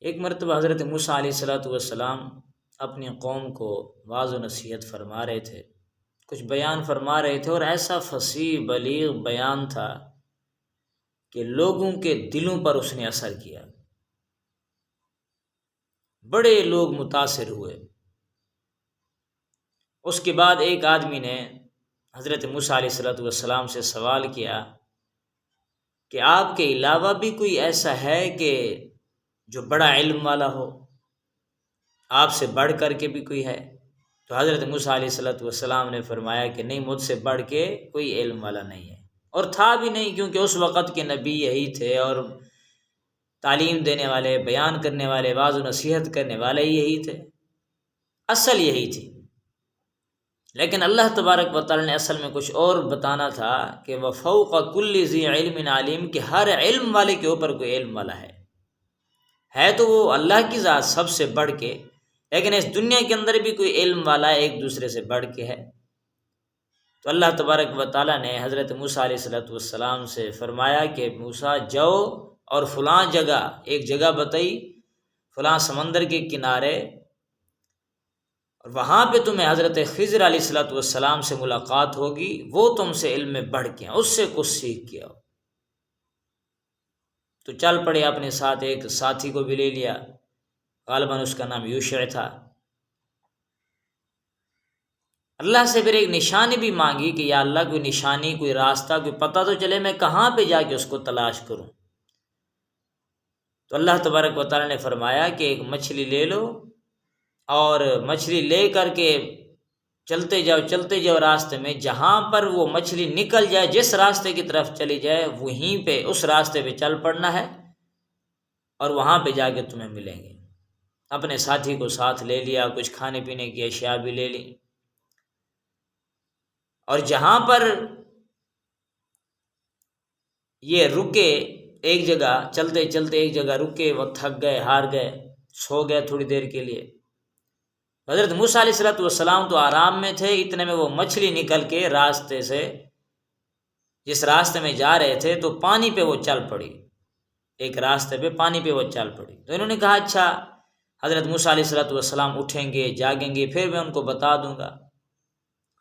ایک مرتبہ حضرت موسیٰ علیہ السلام اپنی قوم کو واعظ و نصیحت فرما رہے تھے، کچھ بیان فرما رہے تھے، اور ایسا فصیح بلیغ بیان تھا کہ لوگوں کے دلوں پر اس نے اثر کیا، بڑے لوگ متاثر ہوئے۔ اس کے بعد ایک آدمی نے حضرت موسیٰ علیہ السلام سے سوال کیا کہ آپ کے علاوہ بھی کوئی ایسا ہے کہ جو بڑا علم والا ہو، آپ سے بڑھ کر کے بھی کوئی ہے؟ تو حضرت موسیٰ علیہ السلام نے فرمایا کہ نہیں، مجھ سے بڑھ کے کوئی علم والا نہیں ہے، اور تھا بھی نہیں، کیونکہ اس وقت کے نبی یہی تھے، اور تعلیم دینے والے، بیان کرنے والے، واعظ و نصیحت کرنے والے یہی تھے، اصل یہی تھی۔ لیکن اللہ تبارک و تعالی نے اصل میں کچھ اور بتانا تھا کہ وَفَوْقَ كُلِّ ذِي عِلْمٍ عَلِيمٍ، کہ ہر علم والے کے اوپر کوئی علم والا ہے تو وہ اللہ کی ذات سب سے بڑھ کے، لیکن اس دنیا کے اندر بھی کوئی علم والا ہے، ایک دوسرے سے بڑھ کے ہے۔ تو اللہ تبارک و تعالیٰ نے حضرت موسیٰ علیہ السلام سے فرمایا کہ موسیٰ جاؤ اور فلاں جگہ، ایک جگہ بتائی فلاں سمندر کے کنارے، اور وہاں پہ تمہیں حضرت خضر علیہ السلام سے ملاقات ہوگی، وہ تم سے علم میں بڑھ کے ہیں، اس سے کچھ سیکھ کے آؤ۔ تو چل پڑے، اپنے ساتھ ایک ساتھی کو بھی لے لیا، غالباً اس کا نام یوشع تھا۔ اللہ سے پھر ایک نشانی بھی مانگی کہ یا اللہ کوئی نشانی، کوئی راستہ، کوئی پتہ تو چلے، میں کہاں پہ جا کے اس کو تلاش کروں۔ تو اللہ تبارک و تعالیٰ نے فرمایا کہ ایک مچھلی لے لو، اور مچھلی لے کر کے چلتے جاؤ راستے میں، جہاں پر وہ مچھلی نکل جائے، جس راستے کی طرف چلی جائے، وہیں پہ اس راستے پہ چل پڑنا ہے، اور وہاں پہ جا کے تمہیں ملیں گے۔ اپنے ساتھی کو ساتھ لے لیا، کچھ کھانے پینے کی اشیاء بھی لے لی، اور جہاں پر یہ رکے، ایک جگہ چلتے ایک جگہ رکے، وہ تھک گئے، ہار گئے، سو گئے تھوڑی دیر کے لیے۔ حضرت موسیٰ علیہ السلام تو آرام میں تھے، اتنے میں وہ مچھلی نکل کے راستے سے، جس راستے میں جا رہے تھے، تو پانی پہ وہ چل پڑی، ایک راستے پہ پانی پہ وہ چل پڑی۔ تو انہوں نے کہا اچھا، حضرت موسیٰ علیہ السلام اٹھیں گے، جاگیں گے، پھر میں ان کو بتا دوں گا۔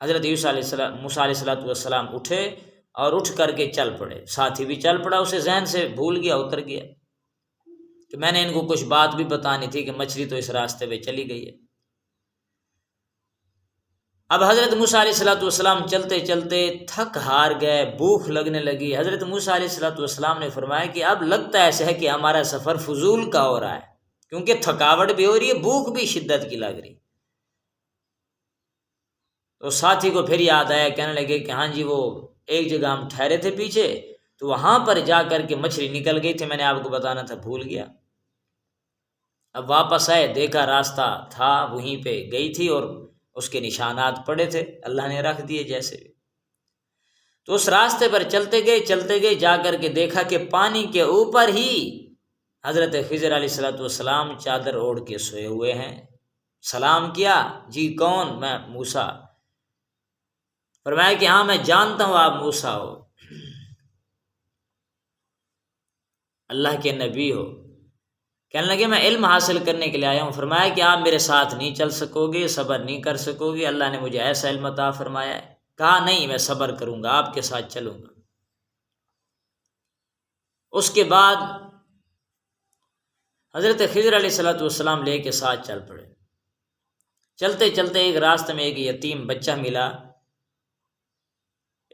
حضرت موسیٰ علیہ السلام اٹھے اور اٹھ کر کے چل پڑے، ساتھی بھی چل پڑا، اسے ذہن سے بھول گیا، اتر گیا کہ میں نے ان کو کچھ بات بھی بتانی تھی کہ مچھلی تو اس راستے پہ چلی گئی ہے۔ اب حضرت موسیٰ علیہ السلام چلتے تھک ہار گئے، بھوک لگنے لگی۔ حضرت موسیٰ علیہ السلام نے فرمایا کہ اب لگتا ایسا ہے کہ ہمارا سفر فضول کا ہو رہا ہے، کیونکہ تھکاوٹ بھی ہو رہی ہے، بھوک بھی شدت کی لگ رہی۔ تو ساتھی کو پھر یاد آیا، کہنے لگے کہ ہاں جی، وہ ایک جگہ ہم ٹھہرے تھے پیچھے، تو وہاں پر جا کر کے مچھلی نکل گئی تھی، میں نے آپ کو بتانا تھا، بھول گیا۔ اب واپس آئے، دیکھا راستہ تھا، وہیں پہ گئی تھی، اور اس کے نشانات پڑے تھے، اللہ نے رکھ دیے جیسے بھی۔ تو اس راستے پر چلتے گئے، جا کر کے دیکھا کہ پانی کے اوپر ہی حضرت خضر علیہ السلام چادر اوڑھ کے سوئے ہوئے ہیں۔ سلام کیا، جی کون؟ میں موسیٰ۔ فرمایا کہ ہاں میں جانتا ہوں آپ موسیٰ ہو، اللہ کے نبی ہو۔ کہنے لگے میں علم حاصل کرنے کے لیے آیا ہوں۔ فرمایا کہ آپ میرے ساتھ نہیں چل سکو گے، صبر نہیں کر سکو گے، اللہ نے مجھے ایسا علم عطا فرمایا ہے۔ کہا نہیں، میں صبر کروں گا، آپ کے ساتھ چلوں گا۔ اس کے بعد حضرت خضر علیہ السلام لے کے ساتھ چل پڑے۔ چلتے ایک راستے میں ایک یتیم بچہ ملا۔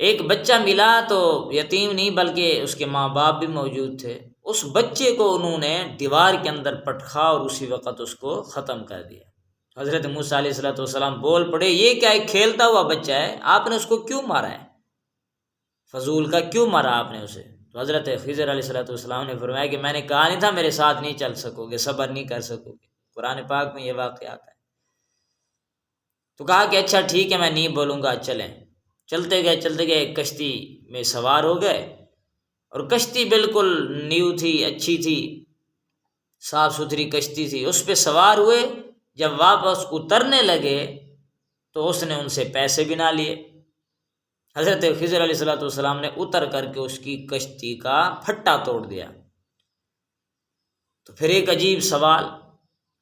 ایک بچہ ملا تو یتیم نہیں، بلکہ اس کے ماں باپ بھی موجود تھے۔ اس بچے کو انہوں نے دیوار کے اندر پٹخا اور اسی وقت اس کو ختم کر دیا۔ حضرت موسیٰ علیہ السلام بول پڑے، یہ کیا ایک کھیلتا ہوا بچہ ہے، آپ نے اس کو کیوں مارا ہے؟ فضول کا کیوں مارا آپ نے اسے؟ تو حضرت خضر علیہ السلام نے فرمایا کہ میں نے کہا نہیں تھا میرے ساتھ نہیں چل سکو گے، صبر نہیں کر سکو گے؟ قرآن پاک میں یہ واقعہ آتا ہے۔ تو کہا کہ اچھا ٹھیک ہے، میں نہیں بولوں گا، چلیں۔ چلتے گئے، ایک کشتی میں سوار ہو گئے، اور کشتی بالکل نیو تھی، اچھی تھی، صاف ستھری کشتی تھی، اس پہ سوار ہوئے۔ جب واپس اترنے لگے تو اس نے ان سے پیسے بھی نہ لیے۔ حضرت خضر علیہ السلام نے اتر کر کے اس کی کشتی کا پھٹا توڑ دیا، تو پھر ایک عجیب سوال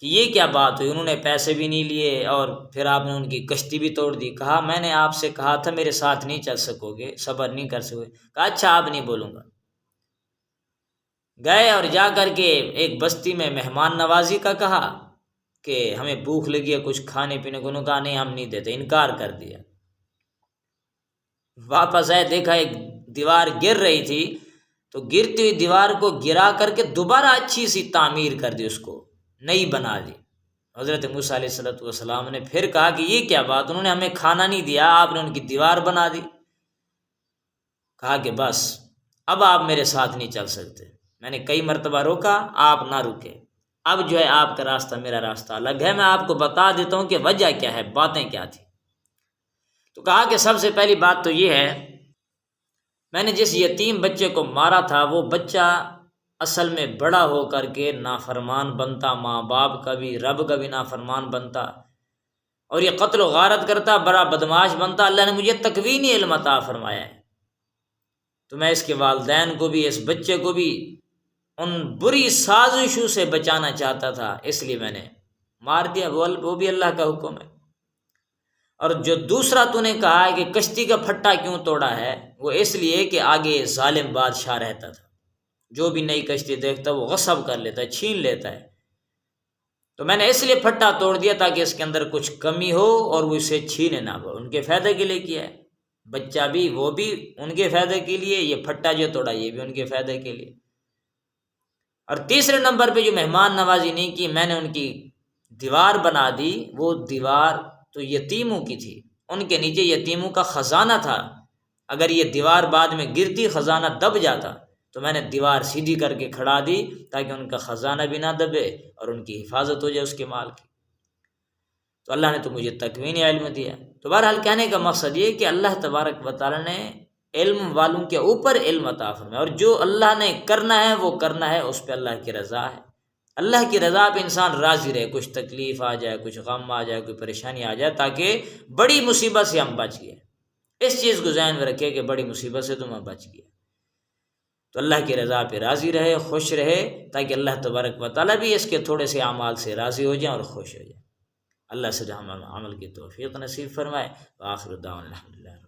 کہ یہ کیا بات ہوئی، انہوں نے پیسے بھی نہیں لیے اور پھر آپ نے ان کی کشتی بھی توڑ دی۔ کہا میں نے آپ سے کہا تھا میرے ساتھ نہیں چل سکو گے، صبر نہیں کر سکو گے۔ کہا اچھا آپ نہیں بولوں گا۔ گئے اور جا کر کے ایک بستی میں مہمان نوازی کا کہا کہ ہمیں بھوک لگی ہے، کچھ کھانے پینے کو، انہوں نے کہا نہیں ہم نہیں دیتے، انکار کر دیا۔ واپس آئے، دیکھا ایک دیوار گر رہی تھی، تو گرتی ہوئی دیوار کو گرا کر کے دوبارہ اچھی سی تعمیر کر دی، اس کو نئی بنا دی۔ حضرت موسیٰ علیہ السلام نے پھر کہا کہ یہ کیا بات، انہوں نے ہمیں کھانا نہیں دیا، آپ نے ان کی دیوار بنا دی۔ کہا کہ بس اب آپ میرے ساتھ نہیں چل سکتے، میں نے کئی مرتبہ روکا، آپ نہ رکے، اب جو ہے آپ کا راستہ میرا راستہ الگ ہے، میں آپ کو بتا دیتا ہوں کہ وجہ کیا ہے، باتیں کیا تھی۔ تو کہا کہ سب سے پہلی بات تو یہ ہے، میں نے جس یتیم بچے کو مارا تھا وہ بچہ اصل میں بڑا ہو کر کے نافرمان بنتا، ماں باپ کا بھی رب کا بھی نافرمان بنتا، اور یہ قتل و غارت کرتا، بڑا بدماش بنتا۔ اللہ نے مجھے تکوینی علم عطا فرمایا ہے، تو میں اس کے والدین کو بھی، اس بچے کو بھی ان بری سازشوں سے بچانا چاہتا تھا، اس لیے میں نے مار دیا، وہ بھی اللہ کا حکم ہے۔ اور جو دوسرا تو نے کہا ہے کہ کشتی کا پھٹا کیوں توڑا ہے، وہ اس لیے کہ آگے ظالم بادشاہ رہتا تھا، جو بھی نئی کشتی دیکھتا وہ غصب کر لیتا ہے، چھین لیتا ہے، تو میں نے اس لیے پھٹا توڑ دیا تاکہ اس کے اندر کچھ کمی ہو اور وہ اسے چھینے نہ پائے، ان کے فائدے کے لیے کیا ہے، بچہ بھی وہ بھی ان کے فائدے کے لیے، یہ پھٹا جو توڑا یہ بھی ان کے فائدے کے لیے۔ اور تیسرے نمبر پہ جو مہمان نوازی نہیں کی، میں نے ان کی دیوار بنا دی، وہ دیوار تو یتیموں کی تھی، ان کے نیچے یتیموں کا خزانہ تھا، اگر یہ دیوار بعد میں گرتی خزانہ دب جاتا تو میں نے دیوار سیدھی کر کے کھڑا دی تاکہ ان کا خزانہ بھی نہ دبے اور ان کی حفاظت ہو جائے اس کے مال کی۔ تو اللہ نے تو مجھے تکوینی علم دیا۔ تو بہرحال کہنے کا مقصد یہ کہ اللہ تبارک و تعالیٰ نے علم والوں کے اوپر علم عطا فرمایا، اور جو اللہ نے کرنا ہے وہ کرنا ہے، اس پہ اللہ کی رضا ہے۔ اللہ کی رضا پہ انسان راضی رہے، کچھ تکلیف آ جائے، کچھ غم آ جائے، کوئی پریشانی آ جائے، تاکہ بڑی مصیبت سے ہم بچ گئے، اس چیز کو ذہن میں رکھے کہ بڑی مصیبت سے تم بچ گئے۔ تو اللہ کی رضا پہ راضی رہے، خوش رہے، تاکہ اللہ تبارک و تعالیٰ بھی اس کے تھوڑے سے اعمال سے راضی ہو جائیں اور خوش ہو جائیں۔ اللہ سے ہم عمل کی توفیق نصیب فرمائے۔ وآخر دعوانا الحمدللہ۔